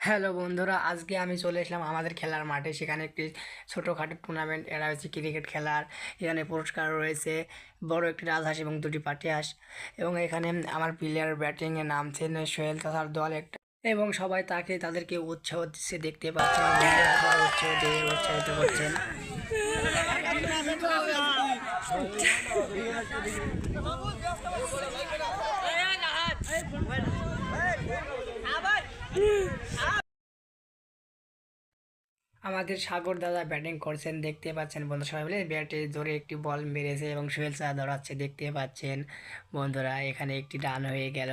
Hello বন্ধুরা, আজকে আমি চলে এসলাম আমাদের খেলার মাঠে। সেখানে একটি ছোটোখাটো টুর্নামেন্ট, এটা হচ্ছে ক্রিকেট খেলার। এখানে পুরস্কার রয়েছে, বড় একটি রাজহাঁস এবং দুটি পাতিহাঁস। এবং এখানে আমার প্লেয়ার ব্যাটিংয়ে নামছেন সোহেল তার দল একটা, এবং সবাই তাদেরকে উৎসাহ দিচ্ছে দেখতে পাচ্ছেন। বন্ধুরা সবাই উৎসাহ দিয়ে উৎসাহিত করছেন। আমাদের সাগর দাদা ব্যাটিং করছেন দেখতে পাচ্ছেন বন্ধু। সবাই মিলে ব্যাটে ধরে একটি বল মেরেছে এবং সোহেল স্যার দৌড়াচ্ছে দেখতে পাচ্ছেন বন্ধুরা। এখানে একটি রান হয়ে গেল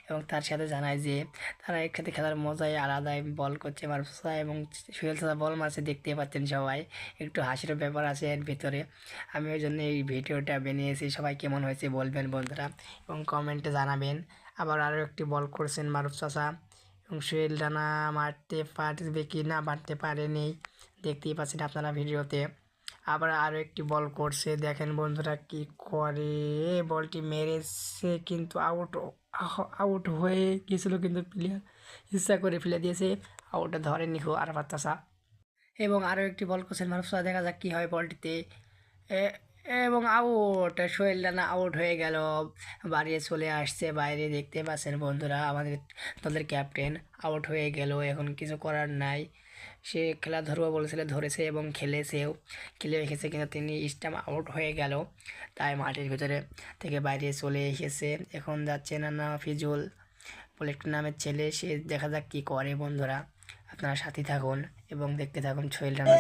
এবং তার সাথে জানায় যে তারা একসাথে খেলার মজাই আলাদাই। বল করছে মারুফা এবং সোহেল স্যার বল মারছে দেখতে পাচ্ছেন সবাই। একটু হাসির ব্যাপার আছে এর ভিতরে। আমি ওই জন্য এই ভিডিওটা বানিয়েছি। সবাই কেমন হয়েছে বলবেন বন্ধুরা এবং কমেন্টে জানাবেন। আবার আরও একটি বল করছেন মারুফ চাচা এবং সোহেল রানা মারতে পারবে কি না, মারতে পারেনি, দেখতেই পাচ্ছেন আপনারা ভিডিওতে। আবার আরও একটি বল করছে, দেখেন বন্ধুরা কি করে। বলটি মেরেছে কিন্তু আউট আউট হয়ে গেছিল, কিন্তু প্লেয়ার ইচ্ছা করে ফেলে দিয়েছে। আউটে ধরেনি আর বাচ্চা। এবং আরও একটি বল করছেন মারুফ, দেখা যাক কী হয় বলটিতে। এবং আউট, সোহেল রানা আউট হয়ে গেল, বাড়িয়ে চলে আসছে বাইরে। দেখতে পাচ্ছেন বন্ধুরা আমাদের দলের ক্যাপ্টেন আউট হয়ে গেল। এখন কিছু করার নাই, সে খেলা ধরবো বলেছিল, ধরেছে এবং খেলে রেখেছে, কিন্তু তিনি স্টাম্প আউট হয়ে গেল। তাই মাঠের ভিতরে থেকে বাইরে চলে এসেছে। এখন যাচ্ছে না ফিজুল বলে একটি নামের ছেলে, সে দেখা যাক কী করে বন্ধুরা। আপনারা সাথে থাকুন এবং দেখতে থাকুন সোহেল রানা।